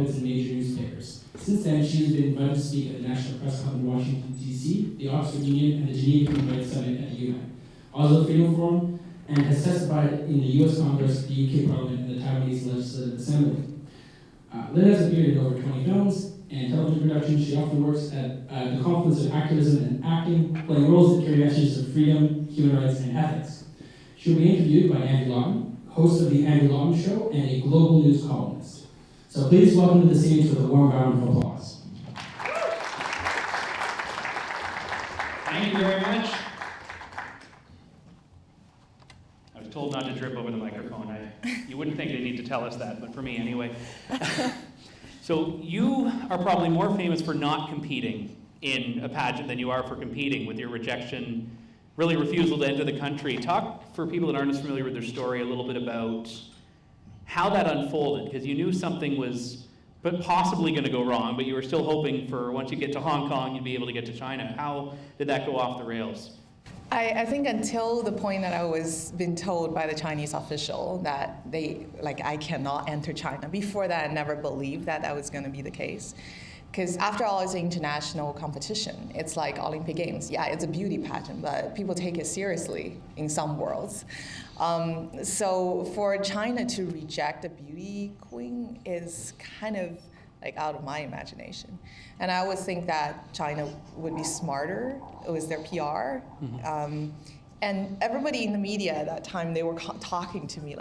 op-eds in major newspapers. Since then, she has been invited to speak at the National Press Club in Washington, D.C., the Oxford Union, and the Geneva Human Rights Summit at the UN, Oslo Freedom Forum, and has testified in the U.S. Congress, the UK Parliament, and the Taiwanese Legislative Assembly. Lin has appeared in over 20 films and television productions. She often works at the confluence of activism and acting, playing roles that carry messages of freedom, human rights, and ethics. She will be interviewed by Andy Lawton, host of The Andy Lawton Show and a global news columnist. So please welcome to the stage with a warm round of applause. Thank you very much. I was told not to trip over the microphone. You wouldn't think they need to tell us that, but for me anyway. So you are probably more famous for not competing in a pageant than you are for competing, with your rejection, really refusal to enter the country. Talk, for people that aren't as familiar with their story, a little bit about how that unfolded, because you knew something was possibly going to go wrong, but you were still hoping for, once you get to Hong Kong, you'd be able to get to China. How did that go off the rails? I think until the point that I was been told by the Chinese official that I cannot enter China. Before that, I never believed that that was going to be the case. Because after all, it's an international competition. It's like Olympic Games. Yeah, it's a beauty pageant, but people take it seriously in some worlds. So for China to reject a beauty queen is kind of like out of my imagination. And I always think that China would be smarter. It was their PR. Mm-hmm. And everybody in the media at that time, they were talking to me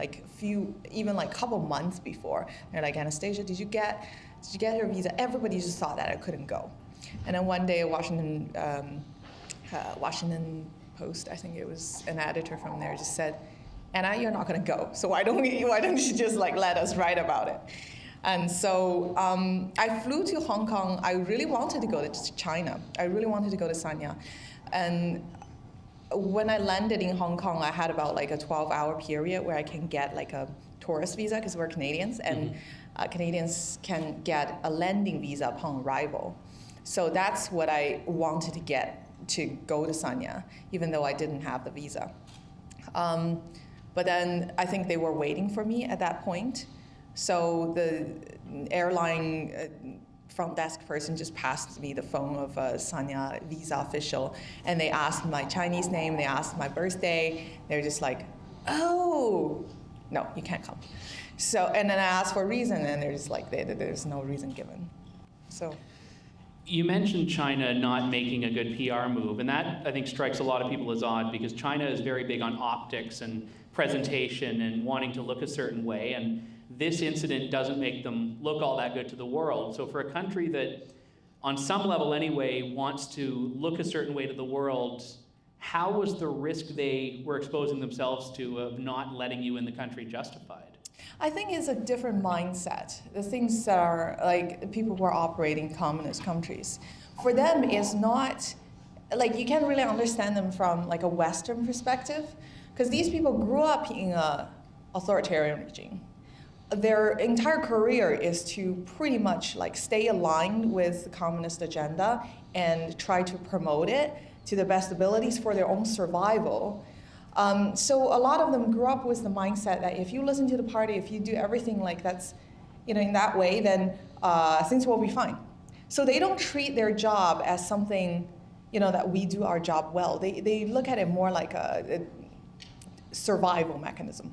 even a couple months before. They're like, Anastasia, did you get your visa? Everybody just thought that I couldn't go. And then one day, Washington Post, I think it was an editor from there, just said, Anna, you're not gonna go. So why don't you just let us write about it? And so I flew to Hong Kong. I really wanted to go to China. I really wanted to go to Sanya. And when I landed in Hong Kong, I had about a 12-hour period where I can get a tourist visa, because we're Canadians, and Canadians can get a landing visa upon arrival. So that's what I wanted to get to go to Sanya, even though I didn't have the visa. But then I think they were waiting for me at that point. So the airline front desk person just passed me the phone of a Sanya visa official, and they asked my Chinese name, they asked my birthday. They're just like, oh, no, you can't come. So, and then I asked for a reason, and they're just like, there's no reason given. So. You mentioned China not making a good PR move, and that, I think, strikes a lot of people as odd, because China is very big on optics and presentation and wanting to look a certain way, and this incident doesn't make them look all that good to the world. So for a country that, on some level anyway, wants to look a certain way to the world, how was the risk they were exposing themselves to of not letting you in the country justified? I think it's a different mindset. The things that are people who are operating in communist countries, for them it's not, you can't really understand them from a Western perspective, because these people grew up in an authoritarian regime. Their entire career is to pretty much stay aligned with the communist agenda and try to promote it to the best abilities for their own survival. So a lot of them grew up with the mindset that if you listen to the party, if you do everything that's, in that way, then things will be fine. So they don't treat their job as something, that we do our job well. They look at it more like a survival mechanism.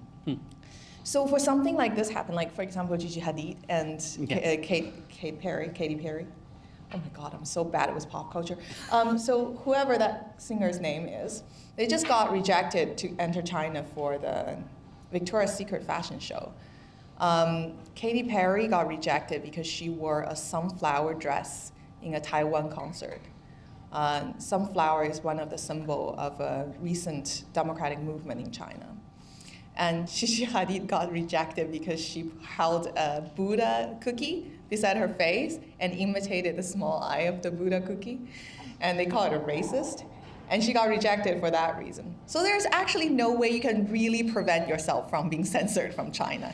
So for something like this happen, for example, Gigi Hadid and Katy Perry. Oh my God, I'm so bad with pop culture. So whoever that singer's name is, they just got rejected to enter China for the Victoria's Secret fashion show. Katy Perry got rejected because she wore a sunflower dress in a Taiwan concert. Sunflower is one of the symbols of a recent democratic movement in China. And Gigi Hadid got rejected because she held a Buddha cookie beside her face and imitated the small eye of the Buddha cookie. And they call it a racist. And she got rejected for that reason. So there's actually no way you can really prevent yourself from being censored from China.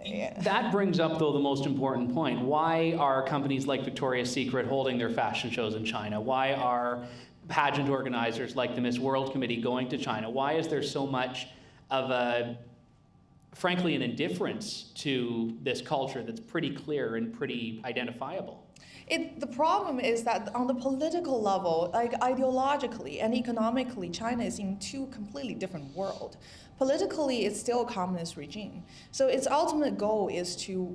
Yeah. That brings up, though, the most important point. Why are companies like Victoria's Secret holding their fashion shows in China? Why are pageant organizers like the Miss World Committee going to China? Why is there so much of a frankly, an indifference to this culture that's pretty clear and pretty identifiable. The problem is that on the political level, like ideologically and economically, China is in two completely different worlds. Politically, it's still a communist regime. So its ultimate goal is to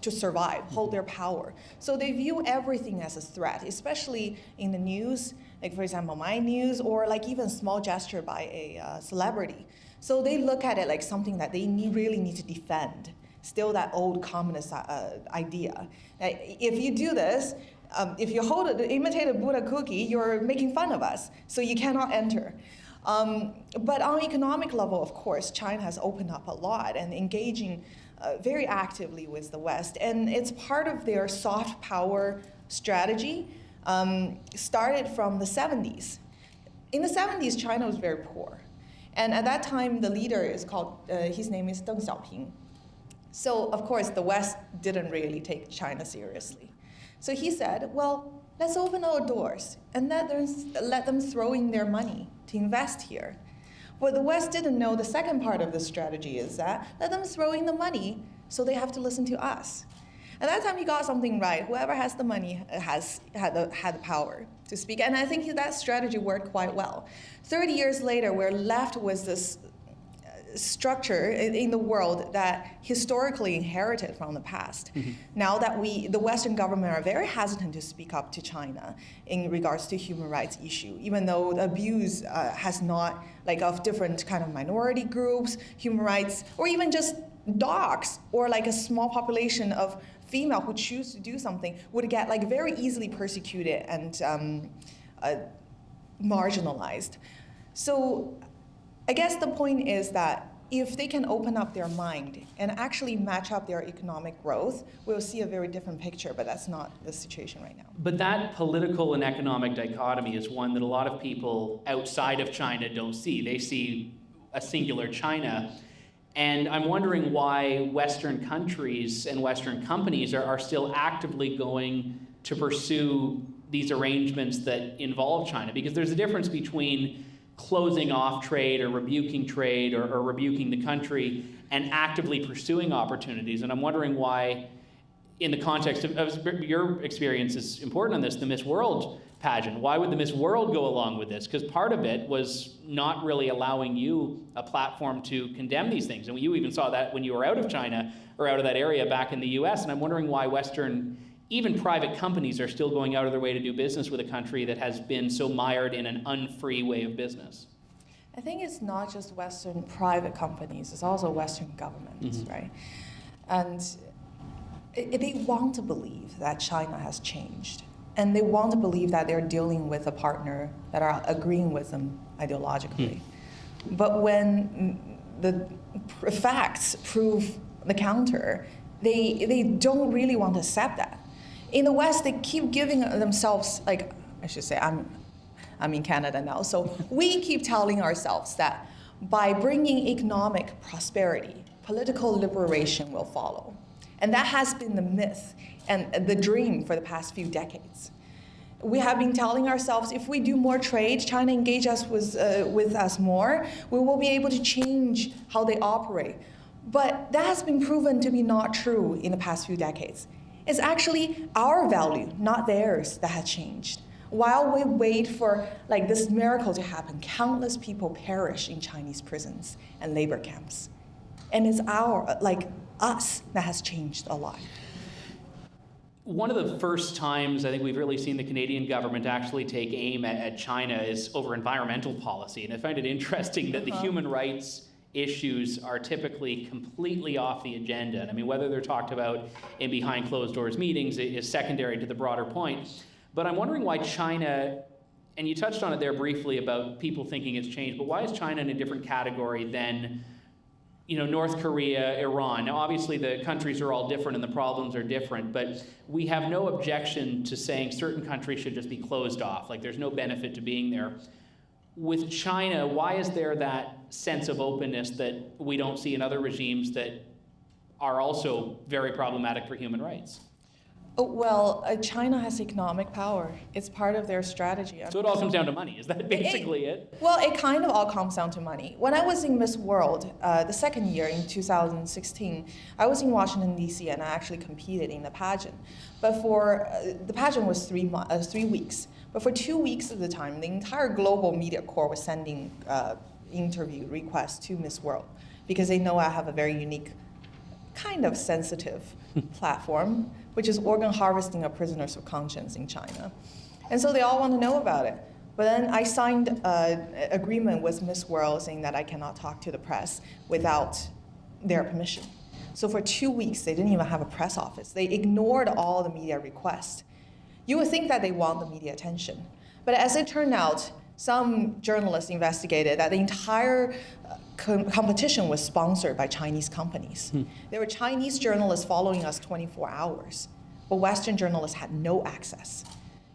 survive, hold their power. So they view everything as a threat, especially in the news, like for example, my news, or like even a small gesture by a celebrity. So they look at it like something that they really need to defend. Still that old communist idea. If you do this, if you imitate a Buddha cookie, you're making fun of us, so you cannot enter. But on economic level, of course, China has opened up a lot and engaging very actively with the West. And it's part of their soft power strategy, started from the 70s. In the 70s, China was very poor. And at that time, the leader is called, his name is Deng Xiaoping. So, of course, the West didn't really take China seriously. So he said, well, let's open our doors and let them throw in their money to invest here. What the West didn't know, the second part of the strategy is that let them throw in the money so they have to listen to us. At that time, he got something right. Whoever has the money had the power to speak. And I think that strategy worked quite well. 30 years later, we're left with this structure in the world that historically inherited from the past. Mm-hmm. Now that the Western government are very hesitant to speak up to China in regards to human rights issue, even though the abuse has not, like of different kind of minority groups, human rights, or even just dogs, or like a small population of female who choose to do something would get like very easily persecuted and marginalized. So I guess the point is that if they can open up their mind and actually match up their economic growth, we'll see a very different picture, but that's not the situation right now. But that political and economic dichotomy is one that a lot of people outside of China don't see. They see a singular China. And I'm wondering why Western countries and Western companies are still actively going to pursue these arrangements that involve China. Because there's a difference between closing off trade or rebuking trade or rebuking the country and actively pursuing opportunities. And I'm wondering why, in the context of your experience is important on this, the Miss World pageant, why would the Miss World go along with this? Because part of it was not really allowing you a platform to condemn these things. And you even saw that when you were out of China or out of that area back in the US. And I'm wondering why Western, even private companies, are still going out of their way to do business with a country that has been so mired in an unfree way of business. I think it's not just Western private companies, it's also Western governments, mm-hmm. right? And they want to believe that China has changed. And they want to believe that they're dealing with a partner that are agreeing with them ideologically. But when the facts prove the counter, they don't really want to accept that. In the West, they keep giving themselves, like, I should say, I'm in Canada now, so we keep telling ourselves that by bringing economic prosperity, political liberation will follow. And that has been the myth and the dream for the past few decades. We have been telling ourselves if we do more trade, China engage us with us more, we will be able to change how they operate. But that has been proven to be not true in the past few decades. It's actually our value, not theirs, that has changed. While we wait for like this miracle to happen, countless people perish in Chinese prisons and labor camps. And it's us that has changed a lot. One of the first times I think we've really seen the Canadian government actually take aim at China is over environmental policy. And I find it interesting that the human rights issues are typically completely off the agenda. And I mean, whether they're talked about in behind closed doors meetings is secondary to the broader point. But I'm wondering why China, and you touched on it there briefly about people thinking it's changed, but why is China in a different category than North Korea, Iran? Now, obviously, the countries are all different and the problems are different, but we have no objection to saying certain countries should just be closed off. Like, there's no benefit to being there. With China, why is there that sense of openness that we don't see in other regimes that are also very problematic for human rights? Oh, well, China has economic power. It's part of their strategy. So it all comes down to money. Is that basically it? Well, it kind of all comes down to money. When I was in Miss World, the second year in 2016, I was in Washington, D.C., and I actually competed in the pageant. But for the pageant was 3 weeks. But for 2 weeks of the time, the entire global media corps was sending interview requests to Miss World because they know I have a very unique, kind of sensitive platform, which is organ harvesting of prisoners of conscience in China. And so they all want to know about it. But then I signed an agreement with Miss World saying that I cannot talk to the press without their permission. So for 2 weeks, they didn't even have a press office. They ignored all the media requests. You would think that they want the media attention. But as it turned out, some journalists investigated that the entire competition was sponsored by Chinese companies. There were Chinese journalists following us 24 hours, but Western journalists had no access.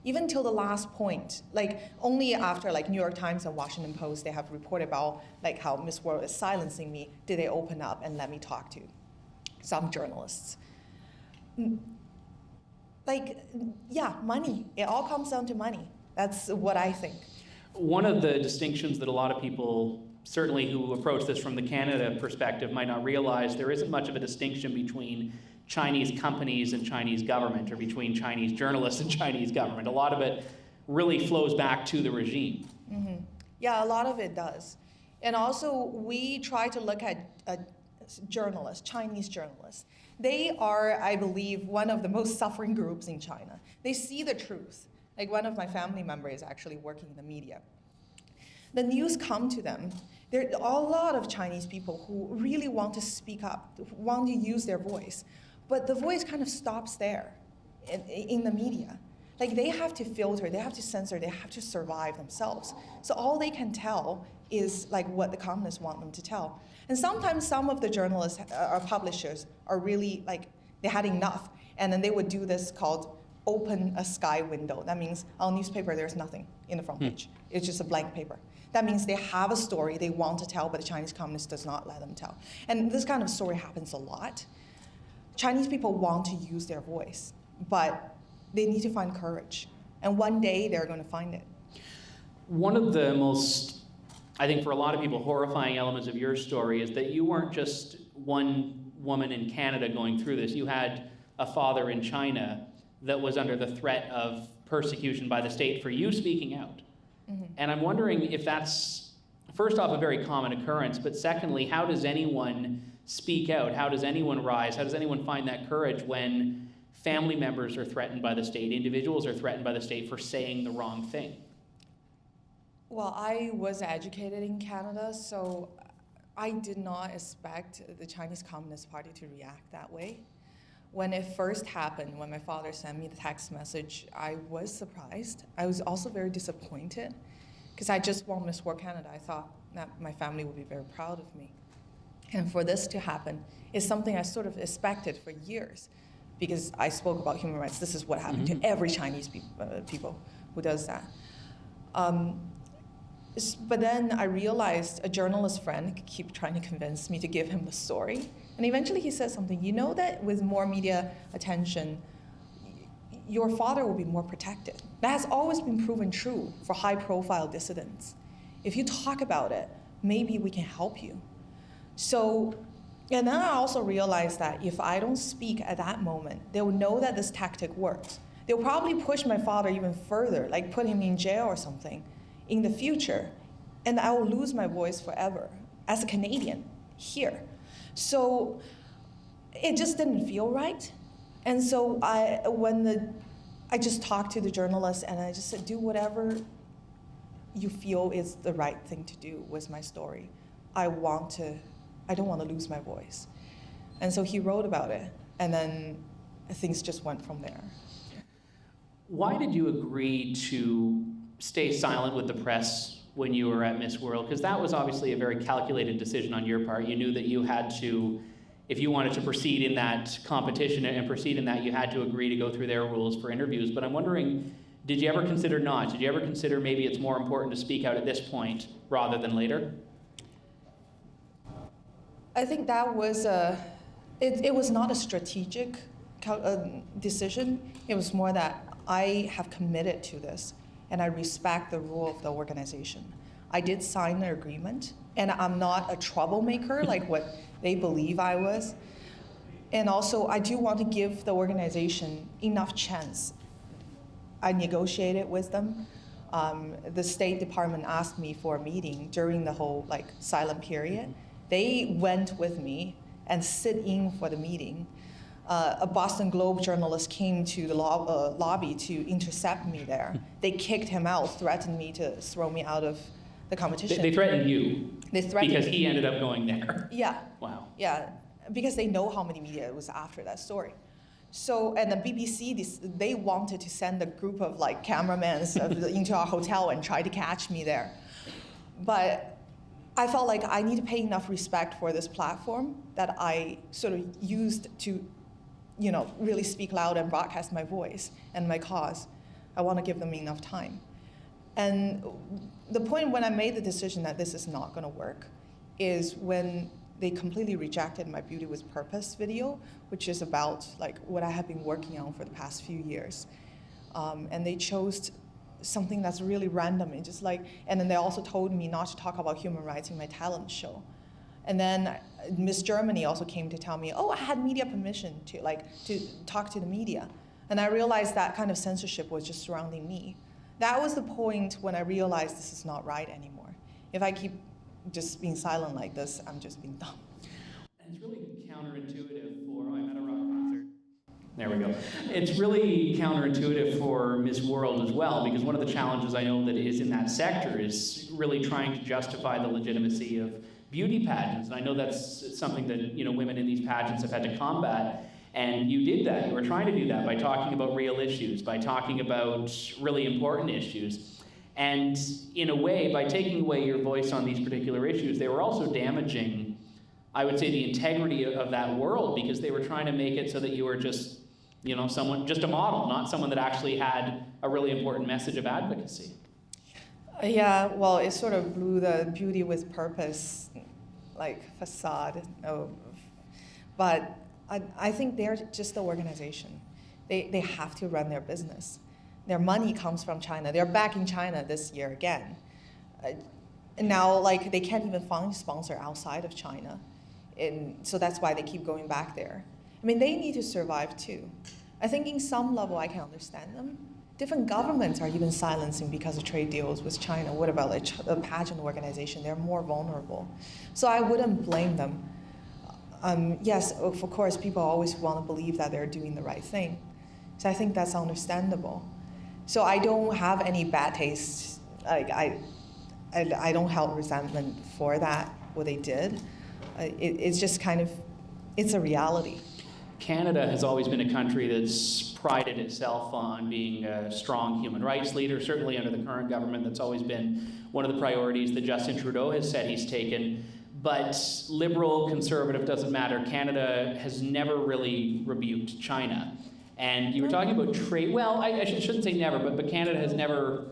Even till the last point, like only after like New York Times and Washington Post, they have reported about like how Miss World is silencing me, did they open up and let me talk to some journalists. Like, yeah, money. It all comes down to money. That's what I think. One of the distinctions that a lot of people, certainly who approach this from the Canada perspective, might not realize, there isn't much of a distinction between Chinese companies and Chinese government, or between Chinese journalists and Chinese government. A lot of it really flows back to the regime. Mm-hmm. Yeah, a lot of it does. And also, we try to look at journalists, Chinese journalists. They are, I believe, one of the most suffering groups in China. They see the truth. Like one of my family members is actually working in the media. The news come to them. There are a lot of Chinese people who really want to speak up, want to use their voice, but the voice kind of stops there in the media. Like they have to filter, they have to censor, they have to survive themselves. So all they can tell is like what the communists want them to tell. And sometimes some of the journalists or publishers are really like, they had enough, and then they would do this called open a sky window. That means our newspaper, there's nothing in the front page. It's just a blank paper. That means they have a story they want to tell, but the Chinese Communist does not let them tell. And this kind of story happens a lot. Chinese people want to use their voice, but they need to find courage. And one day they're going to find it. One of the most, I think for a lot of people, horrifying elements of your story is that you weren't just one woman in Canada going through this. You had a father in China that was under the threat of persecution by the state for you speaking out. Mm-hmm. And I'm wondering if that's, first off, a very common occurrence, but secondly, how does anyone speak out? How does anyone rise? How does anyone find that courage when family members are threatened by the state, individuals are threatened by the state for saying the wrong thing? Well, I was educated in Canada, so I did not expect the Chinese Communist Party to react that way. When it first happened, when my father sent me the text message, I was surprised. I was also very disappointed because I just won Miss World Canada. I thought that my family would be very proud of me. And for this to happen is something I sort of expected for years because I spoke about human rights. This is what happened to every Chinese people who does that. But then I realized a journalist friend kept trying to convince me to give him the story. And eventually he said something, you know that with more media attention, your father will be more protected. That has always been proven true for high-profile dissidents. If you talk about it, maybe we can help you. So, and then I also realized that if I don't speak at that moment, they will know that this tactic works. They'll probably push my father even further, like put him in jail or something in the future, and I will lose my voice forever as a Canadian here. So it just didn't feel right. And so I just talked to the journalist and I just said, do whatever you feel is the right thing to do with my story. I don't want to lose my voice. And so he wrote about it, and then things just went from there. Why did you agree to stay silent with the press when you were at Miss World? Because that was obviously a very calculated decision on your part. You knew that you had to, if you wanted to proceed in that competition and proceed in that, you had to agree to go through their rules for interviews. But I'm wondering, did you ever consider not? Did you ever consider maybe it's more important to speak out at this point rather than later? I think that was it was not a strategic decision. It was more that I have committed to this, and I respect the rule of the organization. I did sign the agreement, and I'm not a troublemaker like what they believe I was. And also, I do want to give the organization enough chance. I negotiated with them. The State Department asked me for a meeting during the whole silent period. They went with me and sit in for the meeting. A Boston Globe journalist came to the lobby to intercept me there. They kicked him out, threatened me to throw me out of the competition. They threatened you? They threatened because me. He ended up going there? Yeah. Wow. Yeah, because they know how many media was after that story. So, and the BBC, they wanted to send a group of cameramen into our hotel and try to catch me there. But I felt like I need to pay enough respect for this platform that I sort of used to, really speak loud and broadcast my voice and my cause. I want to give them enough time. And the point when I made the decision that this is not going to work is when they completely rejected my Beauty with Purpose video, which is about what I have been working on for the past few years. And they chose something that's really random. And and then they also told me not to talk about human rights in my talent show. And then Miss Germany also came to tell me, oh, I had media permission to talk to the media. And I realized that kind of censorship was just surrounding me. That was the point when I realized this is not right anymore. If I keep just being silent like this, I'm just being dumb. And it's really counterintuitive for, I'm at a rock concert. There we go. It's really counterintuitive for Miss World as well, because one of the challenges I know that is in that sector is really trying to justify the legitimacy of beauty pageants. And I know that's something that women in these pageants have had to combat. And you did that. You were trying to do that by talking about real issues, by talking about really important issues. And in a way, by taking away your voice on these particular issues, they were also damaging, I would say, the integrity of that world, because they were trying to make it so that you were just, someone, just a model, not someone that actually had a really important message of advocacy. Yeah, well, it sort of blew the Beauty with Purpose, facade. But I think they're just the organization. They have to run their business. Their money comes from China. They're back in China this year again. And now, they can't even find a sponsor outside of China. And so that's why they keep going back there. I mean, they need to survive too. I think in some level I can understand them. Different governments are even silencing because of trade deals with China. What about a pageant organization? They're more vulnerable. So I wouldn't blame them. Yes, of course, people always want to believe that they're doing the right thing. So I think that's understandable. So I don't have any bad taste. I don't hold resentment for that, what they did. It's just it's a reality. Canada has always been a country that's prided itself on being a strong human rights leader. Certainly under the current government, that's always been one of the priorities that Justin Trudeau has said he's taken. But liberal, conservative, doesn't matter. Canada has never really rebuked China. And you were talking about trade. Well, I shouldn't say never, but Canada has never,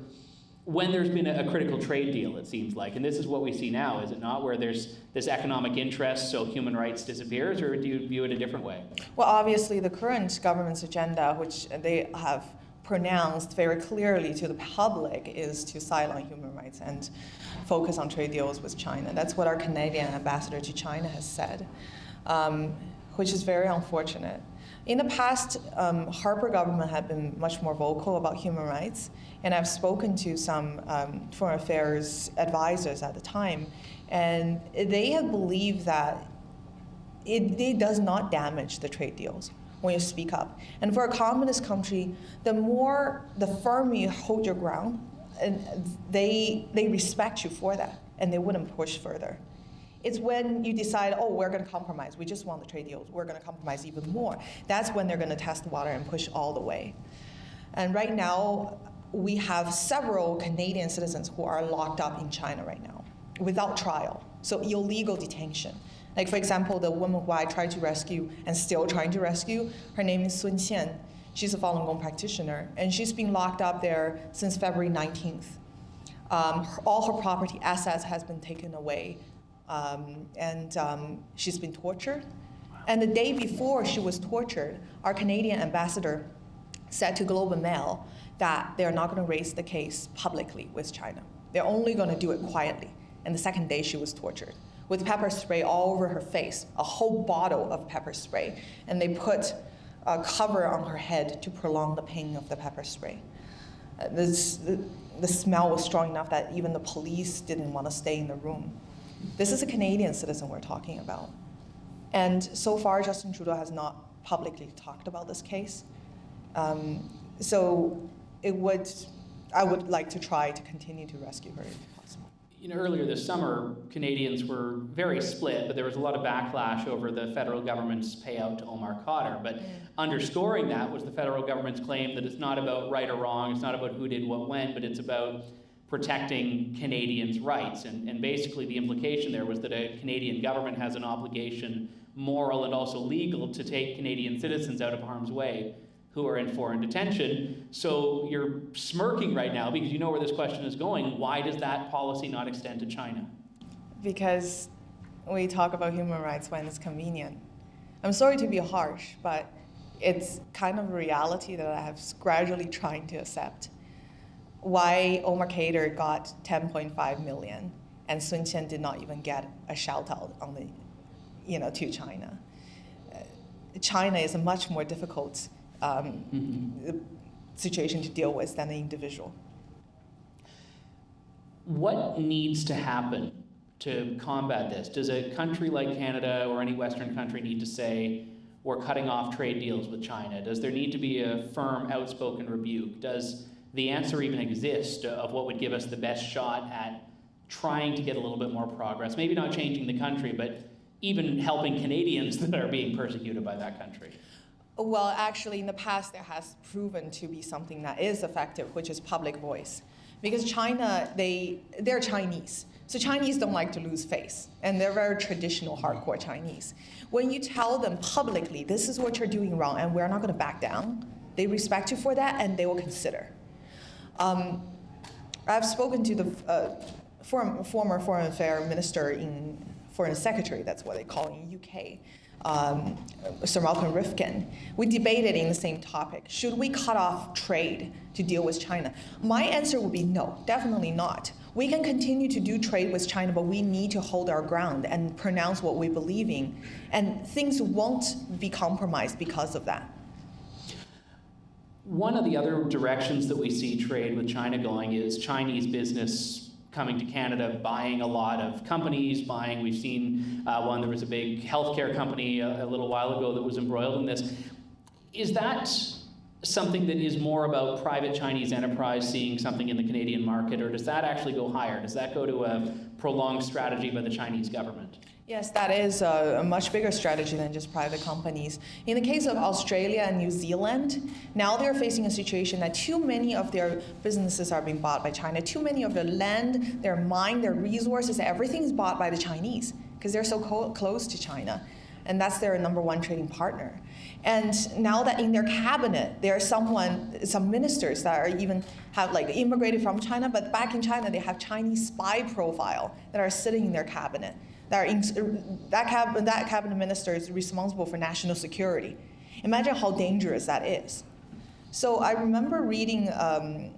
when there's been a critical trade deal, it seems like, and this is what we see now, is it not, where there's this economic interest, so human rights disappears, or do you view it a different way? Well, obviously the current government's agenda, which they have pronounced very clearly to the public, is to silence human rights and focus on trade deals with China. That's what our Canadian ambassador to China has said, which is very unfortunate. In the past, Harper government had been much more vocal about human rights, and I've spoken to some foreign affairs advisors at the time, and they have believed that it does not damage the trade deals when you speak up. And for a communist country, the firmer you hold your ground, and they respect you for that, and they wouldn't push further. It's when you decide, oh, we're going to compromise. We just want the trade deals. We're going to compromise even more. That's when they're going to test the water and push all the way. And right now, we have several Canadian citizens who are locked up in China right now without trial. So illegal detention. Like, for example, the woman who I tried to rescue and still trying to rescue, her name is Sun Qian. She's a Falun Gong practitioner, and she's been locked up there since February 19th. All her property assets has been taken away. And she's been tortured. And the day before she was tortured, our Canadian ambassador said to Globe and Mail that they're not going to raise the case publicly with China. They're only going to do it quietly. And the second day she was tortured with pepper spray all over her face, a whole bottle of pepper spray. And they put a cover on her head to prolong the pain of the pepper spray. The smell was strong enough that even the police didn't want to stay in the room. This is a Canadian citizen we're talking about. And so far, Justin Trudeau has not publicly talked about this case. So I would like to try to continue to rescue her if possible. Earlier this summer, Canadians were very split, but there was a lot of backlash over the federal government's payout to Omar Khadr. But underscoring that was the federal government's claim that it's not about right or wrong, it's not about who did what when, but it's about protecting Canadians' rights. And basically the implication there was that a Canadian government has an obligation, moral and also legal, to take Canadian citizens out of harm's way who are in foreign detention. So you're smirking right now because you know where this question is going. Why does that policy not extend to China? Because we talk about human rights when it's convenient. I'm sorry to be harsh, but it's kind of a reality that I have gradually trying to accept. Why Omar Khadr got 10.5 million and Sun Qian did not even get a shout out on the, to China. China is a much more difficult situation to deal with than an individual. What needs to happen to combat this? Does a country like Canada or any Western country need to say, we're cutting off trade deals with China? Does there need to be a firm, outspoken rebuke? Does the answer even exist of what would give us the best shot at trying to get a little bit more progress? Maybe not changing the country, but even helping Canadians that are being persecuted by that country. Well, actually, in the past, there has proven to be something that is effective, which is public voice. Because China, they're Chinese. So Chinese don't like to lose face. And they're very traditional, hardcore Chinese. When you tell them publicly, this is what you're doing wrong, and we're not going to back down, they respect you for that, and they will consider. I've spoken to the former Foreign Affairs Minister Foreign Secretary, that's what they call it in UK, Sir Malcolm Rifkin. We debated in the same topic. Should we cut off trade to deal with China? My answer would be no, definitely not. We can continue to do trade with China, but we need to hold our ground and pronounce what we believe in. And things won't be compromised because of that. One of the other directions that we see trade with China going is Chinese business coming to Canada, buying a lot of companies, we've seen there was a big healthcare company a little while ago that was embroiled in this. Is that something that is more about private Chinese enterprise seeing something in the Canadian market, or does that actually go higher? Does that go to a prolonged strategy by the Chinese government? Yes, that is a much bigger strategy than just private companies. In the case of Australia and New Zealand, now they're facing a situation that too many of their businesses are being bought by China. Too many of their land, their mine, their resources, everything is bought by the Chinese because they're so close to China. And that's their number one trading partner. And now that in their cabinet, there are some ministers that are even have immigrated from China, but back in China, they have Chinese spy profile that are sitting in their cabinet. That cabinet minister is responsible for national security. Imagine how dangerous that is. So I remember reading an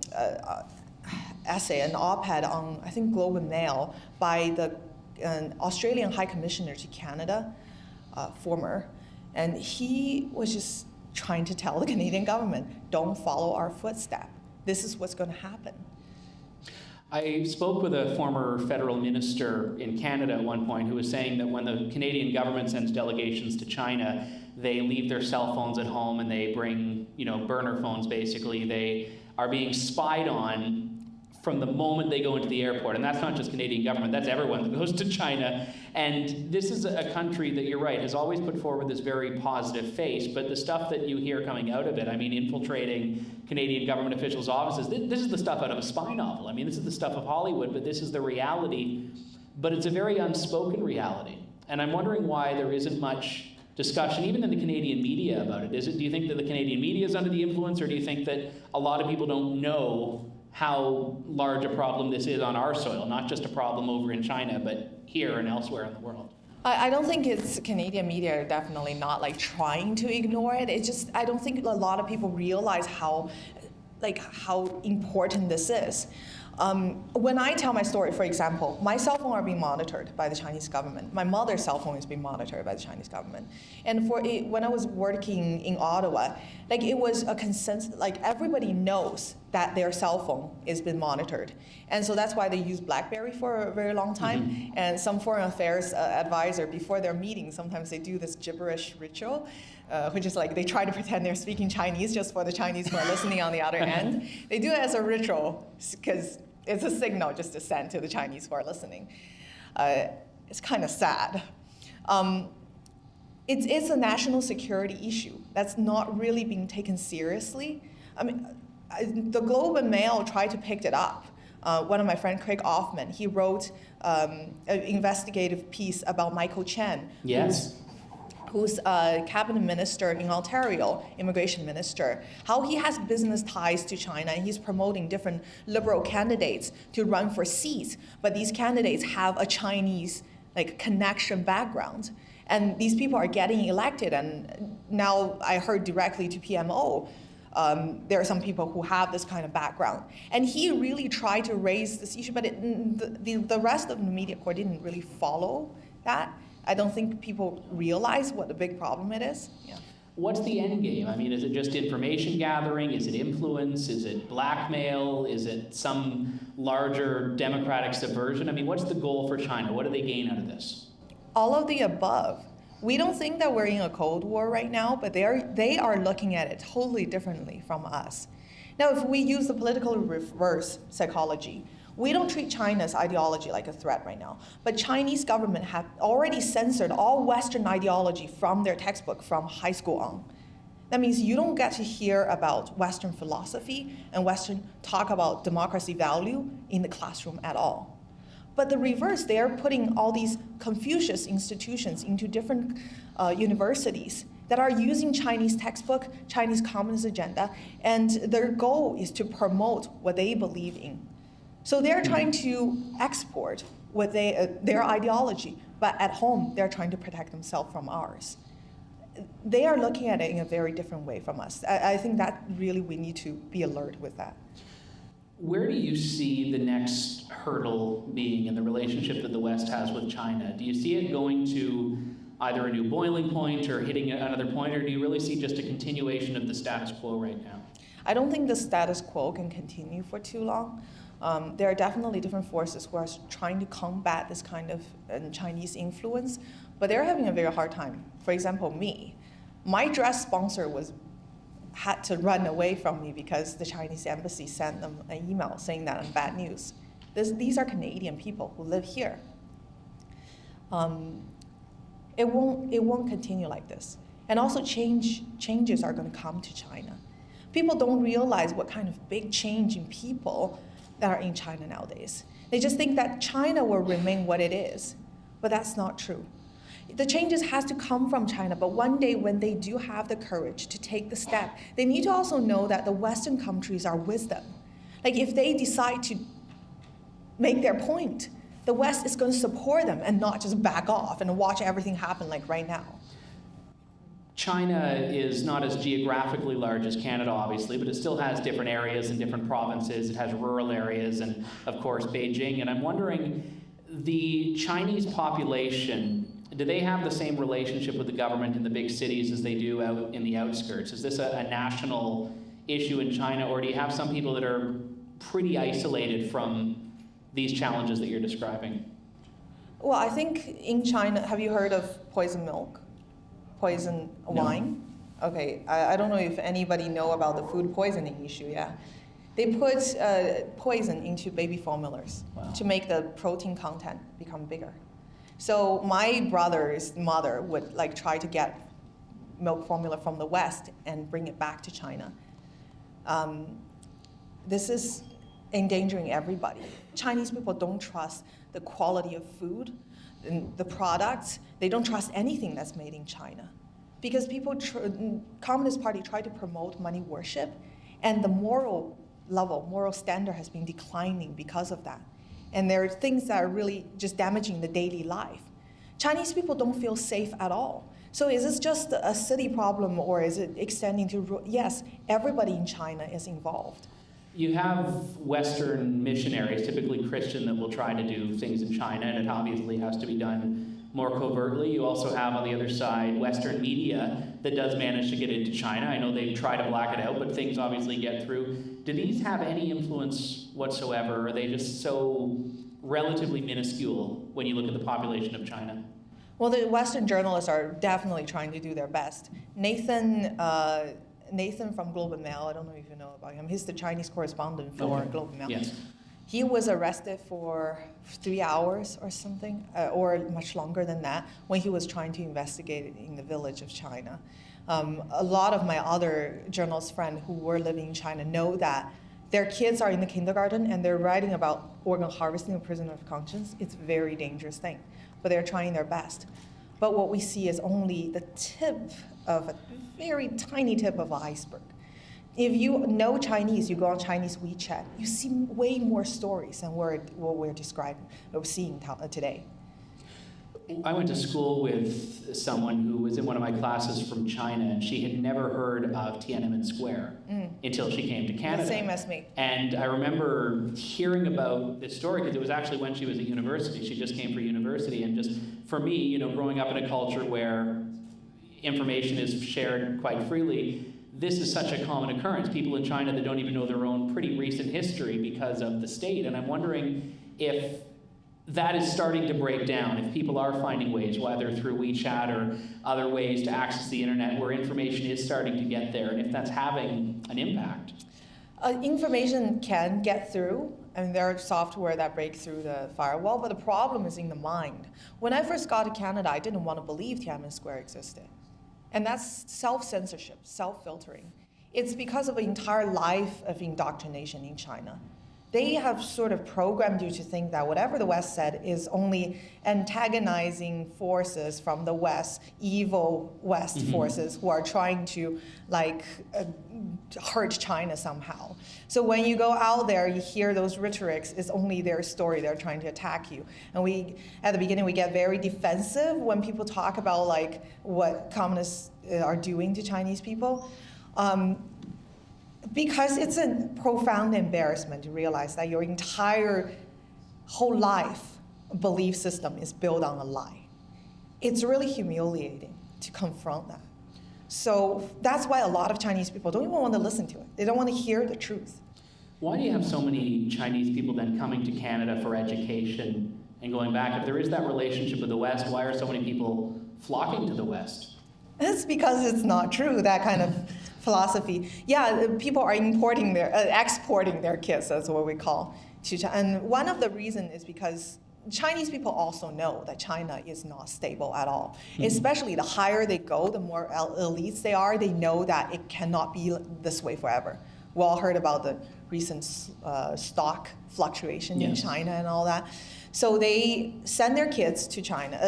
essay, an op-ed on, I think, Globe and Mail by the Australian High Commissioner to Canada, former, and he was just trying to tell the Canadian government, don't follow our footstep. This is what's going to happen. I spoke with a former federal minister in Canada at one point who was saying that when the Canadian government sends delegations to China, they leave their cell phones at home and they bring, burner phones basically. They are being spied on from the moment they go into the airport. And that's not just Canadian government, that's everyone that goes to China. And this is a country that, you're right, has always put forward this very positive face, but the stuff that you hear coming out of it, infiltrating Canadian government officials' offices, this is the stuff out of a spy novel. This is the stuff of Hollywood, but this is the reality. But it's a very unspoken reality. And I'm wondering why there isn't much discussion, even in the Canadian media, about it. Do you think that the Canadian media is under the influence, or do you think that a lot of people don't know how large a problem this is on our soil, not just a problem over in China, but here and elsewhere in the world? I don't think it's Canadian media are definitely not like trying to ignore it. It's just I don't think a lot of people realize how important this is. When I tell my story, for example, my cell phone are being monitored by the Chinese government. My mother's cell phone is being monitored by the Chinese government. And when I was working in Ottawa, like it was a consensus, like everybody knows that their cell phone is being monitored. And so that's why they use BlackBerry for a very long time. Mm-hmm. And some foreign affairs advisor, before their meeting, sometimes they do this gibberish ritual, which is like they try to pretend they're speaking Chinese just for the Chinese who are listening on the other end. They do it as a ritual because it's a signal just to send to the Chinese who are listening. It's kind of sad. It's a national security issue that's not really being taken seriously. I mean, the Globe and Mail tried to pick it up. One of my friends, Craig Offman, he wrote an investigative piece about Michael Chen. Yes. Who's a cabinet minister in Ontario, immigration minister, how he has business ties to China and he's promoting different liberal candidates to run for seats, but these candidates have a Chinese connection background. And these people are getting elected, and now I heard directly to PMO, there are some people who have this kind of background. And he really tried to raise this issue, but the rest of the media corps didn't really follow that. I don't think people realize what a big problem it is. Yeah. What's the end game? I mean, is it just information gathering? Is it influence? Is it blackmail? Is it some larger democratic subversion? I mean, what's the goal for China? What do they gain out of this? All of the above. We don't think that we're in a Cold War right now, but they are looking at it totally differently from us. Now, if we use the political reverse psychology, we don't treat China's ideology like a threat right now, but Chinese government have already censored all Western ideology from their textbook from high school on. That means you don't get to hear about Western philosophy and Western talk about democracy value in the classroom at all. But the reverse, they are putting all these Confucius institutions into different universities that are using Chinese textbook, Chinese Communist agenda, and their goal is to promote what they believe in. So they're trying to export what their ideology, but at home they're trying to protect themselves from ours. They are looking at it in a very different way from us. I think that really we need to be alert with that. Where do you see the next hurdle being in the relationship that the West has with China? Do you see it going to either a new boiling point or hitting another point, or do you really see just a continuation of the status quo right now? I don't think the status quo can continue for too long. There are definitely different forces who are trying to combat this kind of Chinese influence, but they're having a very hard time. For example, me. My dress sponsor had to run away from me because the Chinese embassy sent them an email saying that I'm bad news. These are Canadian people who live here. It won't continue like this. And also changes are going to come to China. People don't realize what kind of big change in people that are in China nowadays. They just think that China will remain what it is, but that's not true. The changes has to come from China, but one day when they do have the courage to take the step, they need to also know that the Western countries are with them. Like if they decide to make their point, the West is going to support them and not just back off and watch everything happen like right now. China is not as geographically large as Canada, obviously, but it still has different areas and different provinces. It has rural areas and, of course, Beijing. And I'm wondering, the Chinese population, do they have the same relationship with the government in the big cities as they do out in the outskirts? Is this a national issue in China, or do you have some people that are pretty isolated from these challenges that you're describing? Well, I think in China, have you heard of poison milk? Poison wine? No. Okay, I don't know if anybody know about the food poisoning issue, yeah. They put poison into baby formulas to make the protein content become bigger. So my brother's mother would try to get milk formula from the West and bring it back to China. This is endangering everybody. Chinese people don't trust the quality of food, and the products. They don't trust anything that's made in China. Because Communist Party try to promote money worship, and the moral standard has been declining because of that. And there are things that are really just damaging the daily life. Chinese people don't feel safe at all. So is this just a city problem, or is it extending to, yes, everybody in China is involved. You have Western missionaries, typically Christian, that will try to do things in China, and it obviously has to be done more covertly. You also have, on the other side, Western media that does manage to get into China. I know they try to black it out, but things obviously get through. Do these have any influence whatsoever, or are they just so relatively minuscule when you look at the population of China? Well, the Western journalists are definitely trying to do their best. Nathan from Globe and Mail, I don't know if you know about him. He's the Chinese correspondent for Globe and Mail. Yes. He was arrested for 3 hours or something, or much longer than that, when he was trying to investigate in the village of China. A lot of my other journalist friends who were living in China know that their kids are in the kindergarten and they're writing about organ harvesting, a prisoner of conscience. It's a very dangerous thing, but they're trying their best. But what we see is only the tip of a very tiny tip of an iceberg. If you know Chinese, you go on Chinese WeChat, you see way more stories than what we're describing, what we're seeing today. I went to school with someone who was in one of my classes from China, and she had never heard of Tiananmen Square until she came to Canada. The same as me. And I remember hearing about this story because it was actually when she was at university. She just came for university, and just for me, you know, growing up in a culture where information is shared quite freely, this is such a common occurrence. People in China that don't even know their own pretty recent history because of the state. And I'm wondering if that is starting to break down, if people are finding ways, whether through WeChat or other ways to access the internet where information is starting to get there, and if that's having an impact. Information can get through, and there are software that break through the firewall, but the problem is in the mind. When I first got to Canada, I didn't want to believe Tiananmen Square existed. And that's self-censorship, self-filtering. It's because of an entire life of indoctrination in China. They have sort of programmed you to think that whatever the West said is only antagonizing forces from the West, evil West forces who are trying to hurt China somehow. So when you go out there, you hear those rhetorics, it's only their story, they're trying to attack you. And at the beginning, we get very defensive when people talk about what communists are doing to Chinese people. Because it's a profound embarrassment to realize that your entire whole life belief system is built on a lie. It's really humiliating to confront that. So that's why a lot of Chinese people don't even want to listen to it. They don't want to hear the truth. Why do you have so many Chinese people then coming to Canada for education and going back? If there is that relationship with the West, why are so many people flocking to the West? It's because it's not true, that kind of philosophy. Yeah, people are exporting their kids, that's what we call. And one of the reasons is because Chinese people also know that China is not stable at all. Especially the higher they go, the more elites they are, they know that it cannot be this way forever. We all heard about the recent stock fluctuation in China and all that. So they send their kids to China,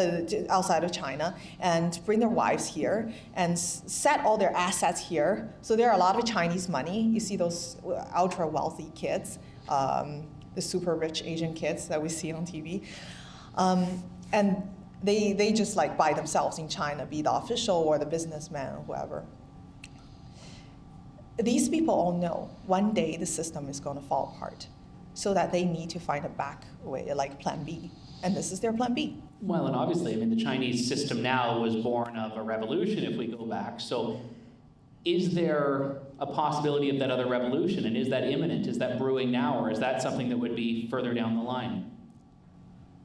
outside of China, and bring their wives here and set all their assets here. So there are a lot of Chinese money. You see those ultra wealthy kids, the super rich Asian kids that we see on TV. And they just by themselves in China, be the official or the businessman or whoever. These people all know one day the system is going to fall apart, so that they need to find a back way, like plan B. And this is their plan B. Well, and obviously, the Chinese system now was born of a revolution, if we go back. So is there a possibility of that other revolution? And is that imminent? Is that brewing now? Or is that something that would be further down the line?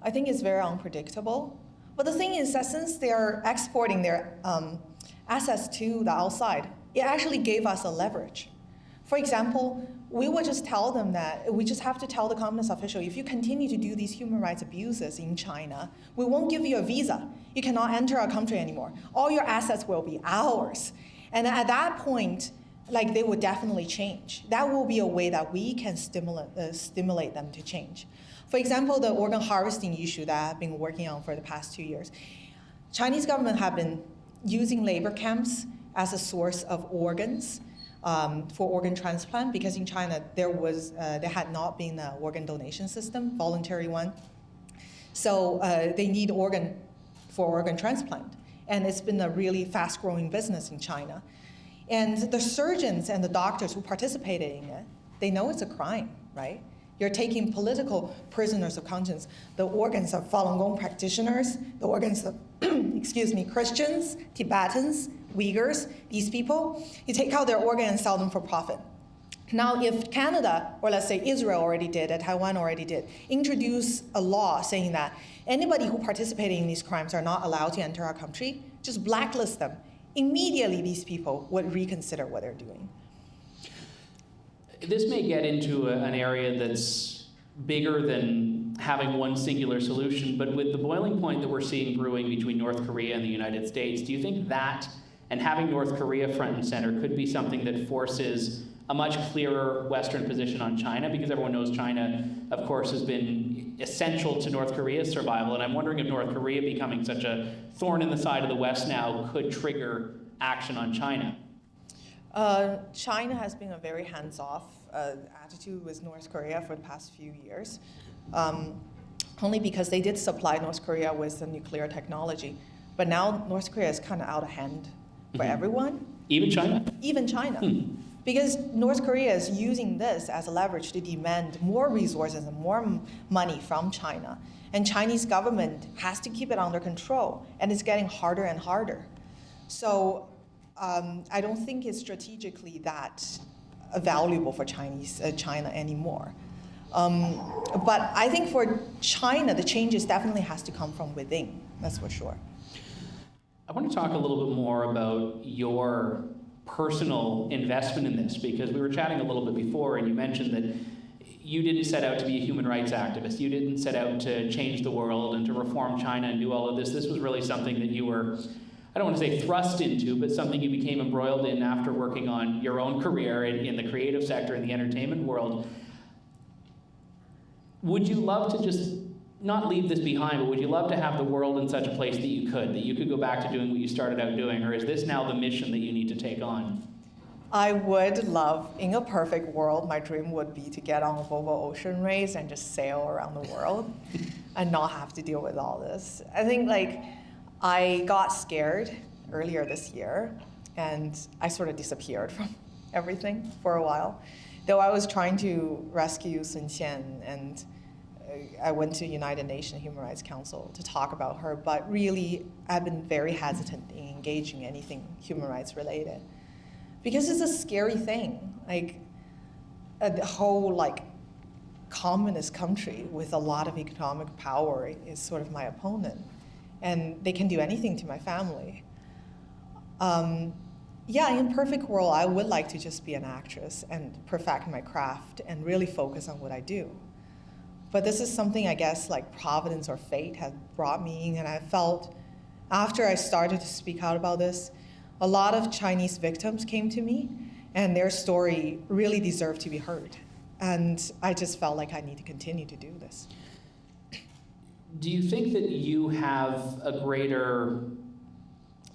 I think it's very unpredictable. But the thing is that since they're exporting their assets to the outside, it actually gave us a leverage. For example, we would just tell them that, we just have to tell the communist official, if you continue to do these human rights abuses in China, we won't give you a visa. You cannot enter our country anymore. All your assets will be ours. And at that point, they would definitely change. That will be a way that we can stimulate them to change. For example, the organ harvesting issue that I've been working on for the past 2 years. Chinese government have been using labor camps as a source of organs for organ transplant, because in China there had not been an organ donation system, voluntary one. So they need organ for organ transplant. And it's been a really fast-growing business in China. And the surgeons and the doctors who participated in it, they know it's a crime, right? You're taking political prisoners of conscience, the organs of Falun Gong practitioners, the organs of, Christians, Tibetans, Uyghurs, these people. You take out their organ and sell them for profit. Now, if Canada, or let's say Israel already did it, Taiwan already did, introduce a law saying that anybody who participated in these crimes are not allowed to enter our country, just blacklist them. Immediately, these people would reconsider what they're doing. This may get into an area that's bigger than having one singular solution, but with the boiling point that we're seeing brewing between North Korea and the United States, do you think that, and having North Korea front and center, could be something that forces a much clearer Western position on China? Because everyone knows China, of course, has been essential to North Korea's survival, and I'm wondering if North Korea becoming such a thorn in the side of the West now could trigger action on China. China has been a very hands-off attitude with North Korea for the past few years, only because they did supply North Korea with the nuclear technology. But now North Korea is kind of out of hand for everyone. Even China? Even China. Because North Korea is using this as a leverage to demand more resources and more money from China. And Chinese government has to keep it under control, and it's getting harder and harder. So I don't think it's strategically that valuable for China anymore. But I think for China, the changes definitely has to come from within, that's for sure. I want to talk a little bit more about your personal investment in this, because we were chatting a little bit before, and you mentioned that you didn't set out to be a human rights activist. You didn't set out to change the world and to reform China and do all of this. This was really something that you were, I don't want to say thrust into, but something you became embroiled in after working on your own career in the creative sector, in the entertainment world. Would you love to just not leave this behind, but would you love to have the world in such a place that you could go back to doing what you started out doing, or is this now the mission that you need to take on? I would love, in a perfect world, my dream would be to get on a Volvo Ocean Race and just sail around the world and not have to deal with all this. I think I got scared earlier this year and I sort of disappeared from everything for a while. Though I was trying to rescue Sun Qian, and I went to United Nations Human Rights Council to talk about her, but really I've been very hesitant in engaging anything human rights related. Because it's a scary thing. A whole communist country with a lot of economic power is sort of my opponent. And they can do anything to my family. In a perfect world, I would like to just be an actress and perfect my craft and really focus on what I do. But this is something I guess providence or fate has brought me in, and I felt after I started to speak out about this, a lot of Chinese victims came to me, and their story really deserved to be heard. And I just felt like I need to continue to do this. Do you think that you have a greater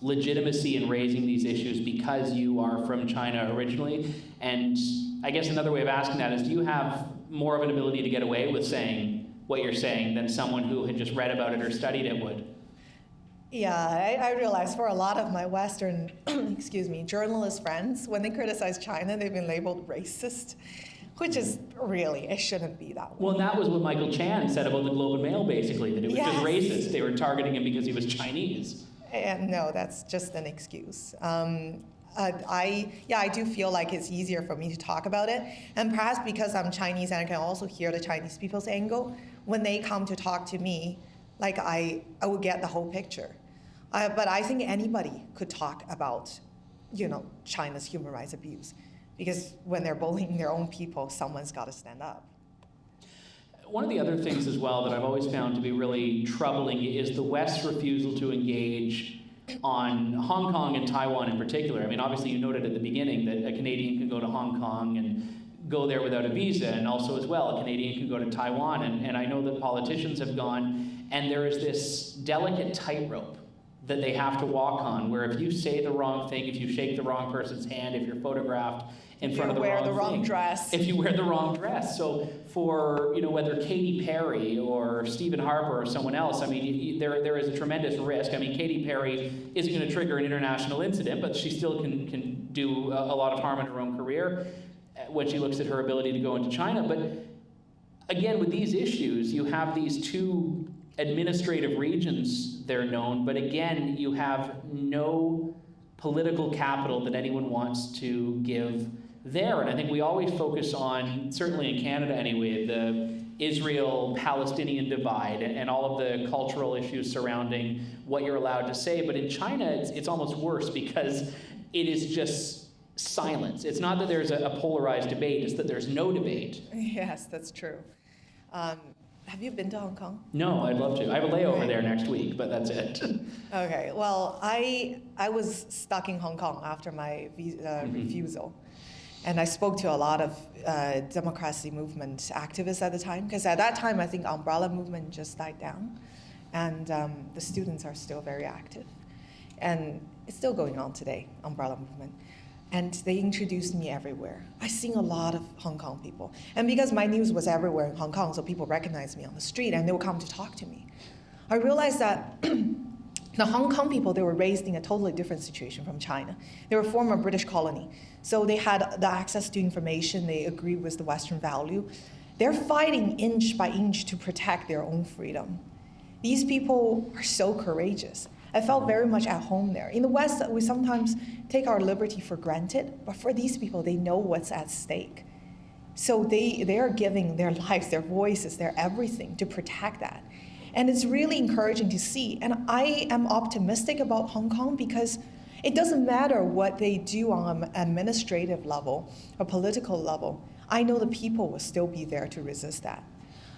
legitimacy in raising these issues because you are from China originally? And I guess another way of asking that is, do you have more of an ability to get away with saying what you're saying than someone who had just read about it or studied it would? Yeah, I realize for a lot of my Western, journalist friends, when they criticize China, they've been labeled racist, which is really, it shouldn't be that way. Well, and that was what Michael Chan said about the Globe and Mail, basically, that it was just racist. They were targeting him because he was Chinese. And no, that's just an excuse. I do feel like it's easier for me to talk about it, and perhaps because I'm Chinese and I can also hear the Chinese people's angle, when they come to talk to me, I would get the whole picture. But I think anybody could talk about, China's human rights abuse, because when they're bullying their own people, someone's got to stand up. One of the other things as well that I've always found to be really troubling is the West's refusal to engage on Hong Kong and Taiwan in particular. I mean, obviously you noted at the beginning that a Canadian can go to Hong Kong and go there without a visa, and also as well, a Canadian can go to Taiwan, and I know that politicians have gone, and there is this delicate tightrope that they have to walk on, where if you say the wrong thing, if you shake the wrong person's hand, if you're photographed in front of the wear wrong the wrong thing. dress. If you wear the wrong dress. So for, whether Katy Perry or Stephen Harper or someone else, I mean, there is a tremendous risk. I mean, Katy Perry isn't going to trigger an international incident, but she still can do a lot of harm in her own career when she looks at her ability to go into China. But again, with these issues, you have these two administrative regions, they're known, but again, you have no political capital that anyone wants to give there. And I think we always focus on, certainly in Canada anyway, the Israel-Palestinian divide and all of the cultural issues surrounding what you're allowed to say. But in China, it's almost worse because it is just silence. It's not that there's a polarized debate, it's that there's no debate. Yes, that's true. Have you been to Hong Kong? No, I'd love to. I have a layover there next week, but that's it. Okay, well, I was stuck in Hong Kong after my refusal. And I spoke to a lot of democracy movement activists at the time, because at that time, I think umbrella movement just died down. And the students are still very active. And it's still going on today, umbrella movement. And they introduced me everywhere. I seen a lot of Hong Kong people. And because my news was everywhere in Hong Kong, so people recognized me on the street and they would come to talk to me. I realized that the Hong Kong people, they were raised in a totally different situation from China. They were former British colony. So they had the access to information, they agreed with the Western value. They're fighting inch by inch to protect their own freedom. These people are so courageous. I felt very much at home there. In the West, we sometimes take our liberty for granted, but for these people, they know what's at stake. So they are giving their lives, their voices, their everything to protect that. And it's really encouraging to see. And I am optimistic about Hong Kong because it doesn't matter what they do on an administrative level or political level. I know the people will still be there to resist that.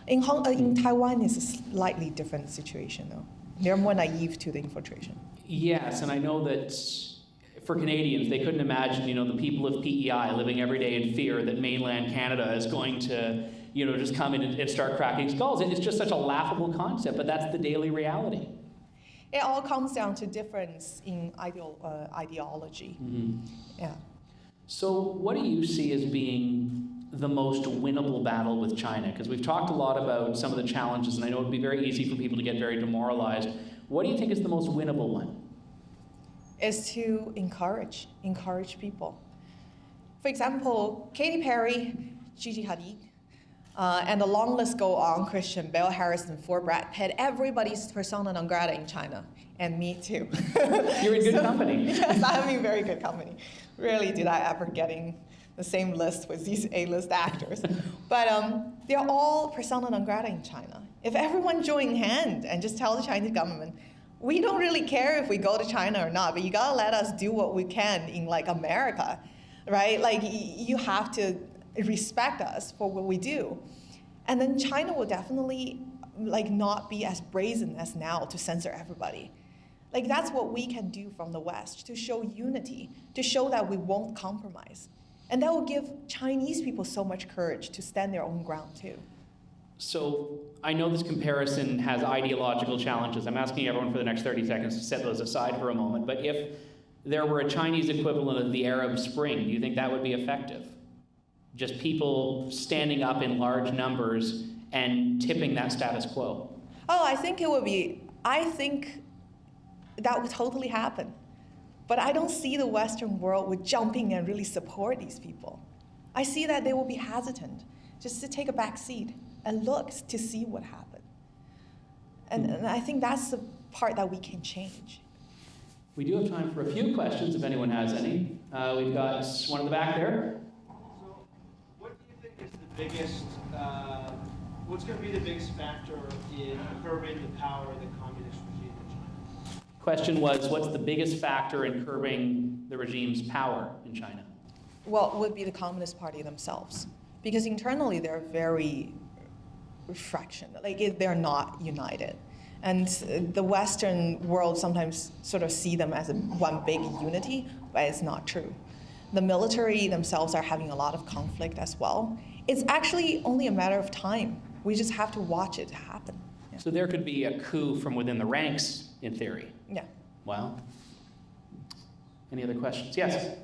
In Taiwan, it's a slightly different situation, though. They're more naive to the infiltration. Yes, and I know that for Canadians, they couldn't imagine, the people of PEI living every day in fear that mainland Canada is going to, just come in and start cracking skulls. It's just such a laughable concept, but that's the daily reality. It all comes down to difference in ideology. Mm-hmm. Yeah. So what do you see as being the most winnable battle with China? Because we've talked a lot about some of the challenges, and I know it would be very easy for people to get very demoralized. What do you think is the most winnable one? Is to encourage people. For example, Katy Perry, Gigi Hadid, and the long list go on, Christian Bale, Harrison Ford, Brad Pitt, everybody's persona non grata in China, and me too. You're in good company. Yes, I'm in very good company. Rarely did I ever get in the same list with these A-list actors. But they're all persona non grata in China. If everyone joined hand and just tell the Chinese government, we don't really care if we go to China or not, but you gotta let us do what we can in America, right? You have to respect us for what we do. And then China will definitely not be as brazen as now to censor everybody. That's what we can do from the West, to show unity, to show that we won't compromise. And that will give Chinese people so much courage to stand their own ground too. So I know this comparison has ideological challenges. I'm asking everyone for the next 30 seconds to set those aside for a moment. But if there were a Chinese equivalent of the Arab Spring, do you think that would be effective? Just people standing up in large numbers and tipping that status quo? Oh, I think that would totally happen. But I don't see the Western world would jump in and really support these people. I see that they will be hesitant just to take a back seat and look to see what happened. And I think that's the part that we can change. We do have time for a few questions if anyone has any. We've got one in the back there. So what do you think is the biggest, what's going to be the biggest factor in curbing the power of the communist regime in China? Question was, what's the biggest factor in curbing the regime's power in China? Well, it would be the Communist Party themselves. Because internally they're very fractioned, they're not united. And the Western world sometimes sort of see them as one big unity, but it's not true. The military themselves are having a lot of conflict as well. It's actually only a matter of time. We just have to watch it happen. Yeah. So there could be a coup from within the ranks, in theory. Yeah. Wow. Any other questions? Yes?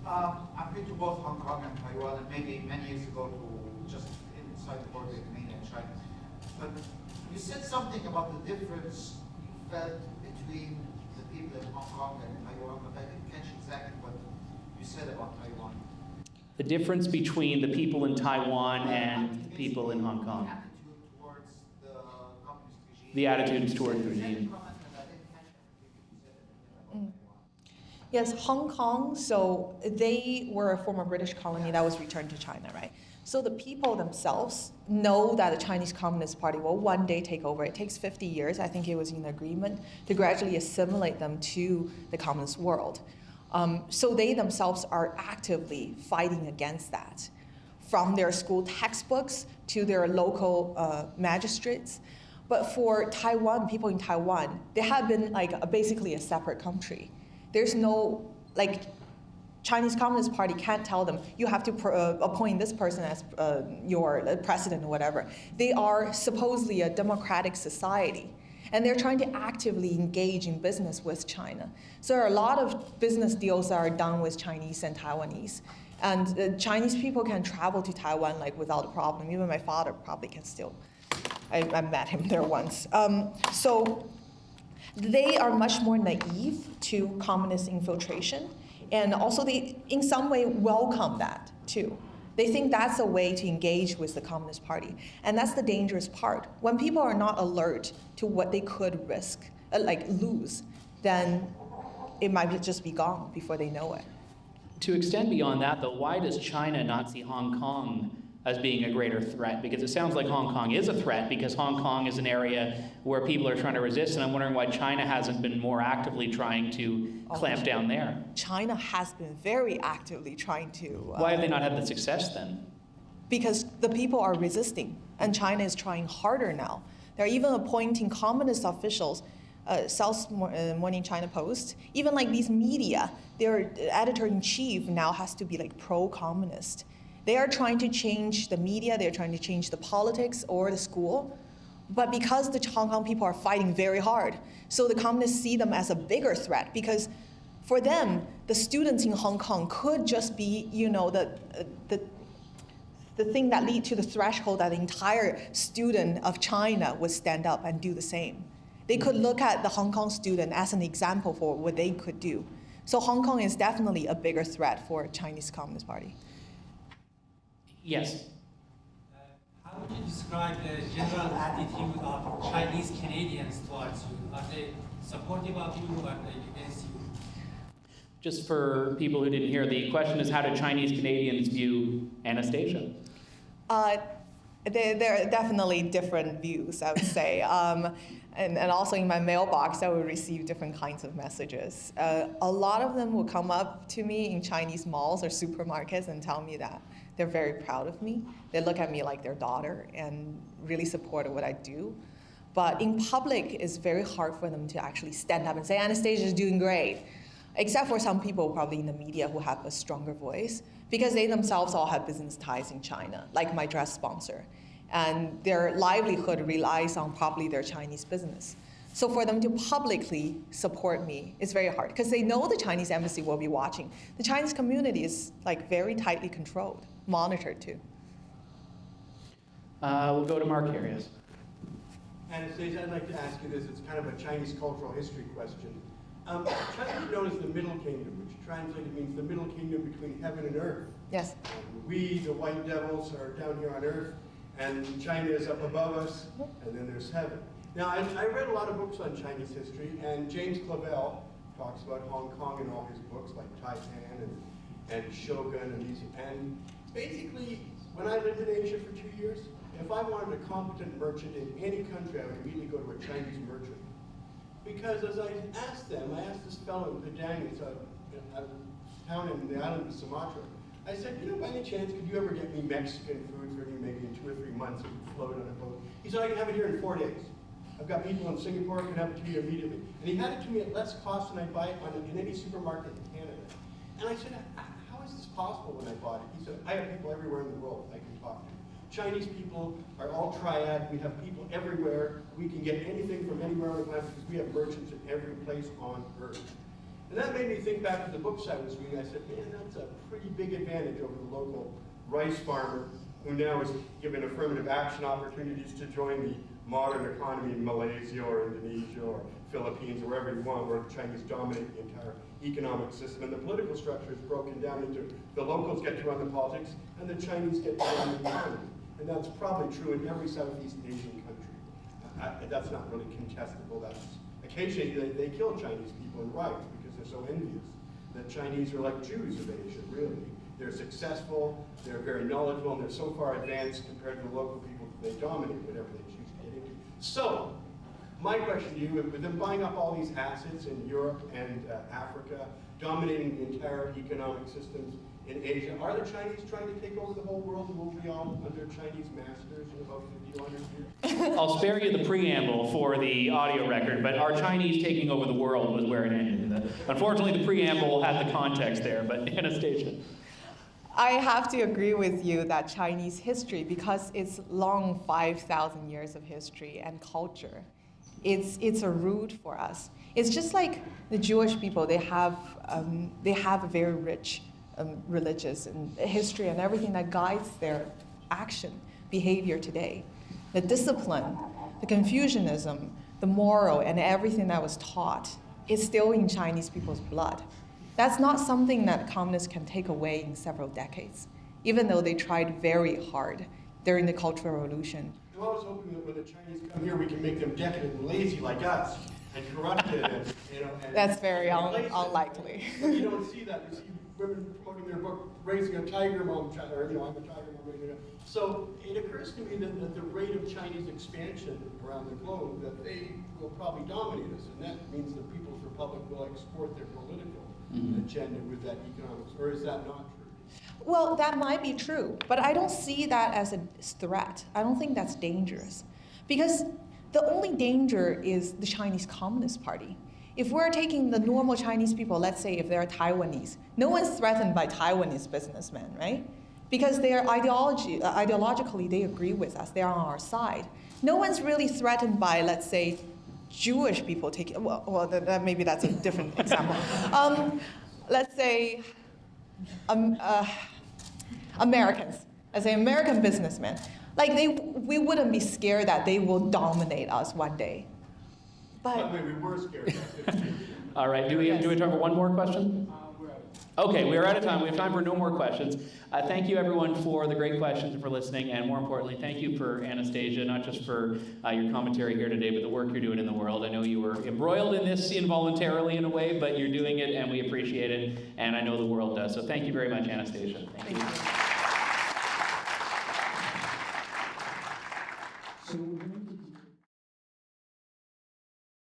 I've been to both Hong Kong and Taiwan, and maybe many years ago to just inside the border in mainland China. But you said something about the difference you felt between the people in Hong Kong and Taiwan, but I didn't catch exactly what you said about Taiwan. The difference between the people in Taiwan and people in Hong Kong. Attitude towards the communist regime. The attitudes towards the regime. Yes, Hong Kong, so they were a former British colony that was returned to China, right? So the people themselves know that the Chinese Communist Party will one day take over. It takes 50 years, I think it was in agreement, to gradually assimilate them to the communist world. So they themselves are actively fighting against that, from their school textbooks to their local magistrates. But for Taiwan, people in Taiwan, they have been basically a separate country. There's no, Chinese Communist Party can't tell them, you have to appoint this person as your president or whatever. They are supposedly a democratic society, and they're trying to actively engage in business with China. So there are a lot of business deals that are done with Chinese and Taiwanese. And Chinese people can travel to Taiwan without a problem. Even my father probably can still. I met him there once. So they are much more naive to communist infiltration, and also they, in some way, welcome that too. They think that's a way to engage with the Communist Party, and that's the dangerous part. When people are not alert to what they could risk, lose, then it might just be gone before they know it. To extend beyond that, though, why does China not see Hong Kong as being a greater threat? Because it sounds like Hong Kong is a threat, because Hong Kong is an area where people are trying to resist, and I'm wondering why China hasn't been more actively trying to clamp down there. China has been very actively trying to. Why have they not had the success then? Because the people are resisting, and China is trying harder now. They're even appointing communist officials. South Morning China Post, even these media, their editor-in-chief now has to be pro-communist. They are trying to change the media, they're trying to change the politics or the school, but because the Hong Kong people are fighting very hard, so the communists see them as a bigger threat, because for them, the students in Hong Kong could just be, the thing that lead to the threshold that the entire student of China would stand up and do the same. They could look at the Hong Kong student as an example for what they could do. So Hong Kong is definitely a bigger threat for Chinese Communist Party. Yes. How would you describe the general attitude of Chinese Canadians towards you? Are they supportive of you or are they against you? Just for people who didn't hear, the question is, how do Chinese Canadians view Anastasia? There are definitely different views, I would say. And also in my mailbox, I would receive different kinds of messages. A lot of them will come up to me in Chinese malls or supermarkets and tell me that they're very proud of me. They look at me like their daughter and really support what I do. But in public, it's very hard for them to actually stand up and say, Anastasia's doing great. Except for some people probably in the media who have a stronger voice, because they themselves all have business ties in China, like my dress sponsor. And their livelihood relies on probably their Chinese business. So for them to publicly support me is very hard, because they know the Chinese embassy will be watching. The Chinese community is very tightly controlled, monitored too. We'll go to Mark here, yes. Anastasia, I'd like to ask you this. It's kind of a Chinese cultural history question. China is known as the Middle Kingdom, which translated means the Middle Kingdom between heaven and earth. Yes. We, the white devils, are down here on earth, and China is up above us, and then there's heaven. Now, I read a lot of books on Chinese history, and James Clavell talks about Hong Kong in all his books, like Taipan and Shogun and these. And basically, when I lived in Asia for 2 years, if I wanted a competent merchant in any country, I would immediately go to a Chinese merchant. Because as I asked them, I asked this fellow in Padang, it's a town in the island of Sumatra, I said, by any chance, could you ever get me Mexican food for me maybe in 2 or 3 months and float on a boat? He said, I can have it here in 4 days. I've got people in Singapore who can have it to you immediately. And he had it to me at less cost than I buy it in any supermarket in Canada. And I said, how is this possible when I bought it? He said, I have people everywhere in the world I can talk to. Chinese people are all triad. We have people everywhere. We can get anything from anywhere on the planet because we have merchants in every place on earth. And that made me think back to the books I was reading. I said, man, that's a pretty big advantage over the local rice farmer who now is given affirmative action opportunities to join the modern economy in Malaysia or Indonesia or Philippines or wherever you want, where the Chinese dominate the entire economic system. And the political structure is broken down into the locals get to run the politics and the Chinese get to run the economy. And that's probably true in every Southeast Asian country. That's not really contestable. That's occasionally they kill Chinese people in riots because they're so envious. The Chinese are like Jews of Asia, really. They're successful, they're very knowledgeable, and they're so far advanced compared to the local people that they dominate whatever they choose to get into. So, my question to you, with them buying up all these assets in Europe and Africa, dominating the entire economic systems in Asia, are the Chinese trying to take over the whole world, and will we all under Chinese masters in about 50 to 100 years? I'll spare you the preamble for the audio record, but our Chinese taking over the world was where it ended. Unfortunately, the preamble had the context there, but Anastasia. I have to agree with you that Chinese history, because it's long 5,000 years of history and culture, it's a root for us. It's just like the Jewish people, they have a very rich religious and history and everything that guides their action, behavior today. The discipline, the Confucianism, the moral, and everything that was taught is still in Chinese people's blood. That's not something that communists can take away in several decades, even though they tried very hard during the Cultural Revolution. I'm always hoping that when the Chinese come here, we can make them decadent and lazy like us, and corrupted, and And that's very unlikely. You don't see that. You see women promoting their book, Raising a Tiger Mom, or I'm a tiger mom raising a. So it occurs to me that the rate of Chinese expansion around the globe, that they will probably dominate us, and that means the People's Republic will export their political agenda with that economics, or is that not true? Well, that might be true, but I don't see that as a threat. I don't think that's dangerous. Because the only danger is the Chinese Communist Party. If we're taking the normal Chinese people, let's say if they're Taiwanese, no one's threatened by Taiwanese businessmen, right? Because their ideologically, they agree with us, they're on our side. No one's really threatened by, let's say, Jewish people taking, maybe that's a different example. Let's say Americans, as an American businessman, like we wouldn't be scared that they will dominate us one day. But we were scared. All right, do we have time for one more question? Okay, we are out of time. We have time for no more questions. Thank you, everyone, for the great questions and for listening. And more importantly, thank you for Anastasia, not just for your commentary here today, but the work you're doing in the world. I know you were embroiled in this involuntarily in a way, but you're doing it, and we appreciate it. And I know the world does. So thank you very much, Anastasia. Thank you. So we're going to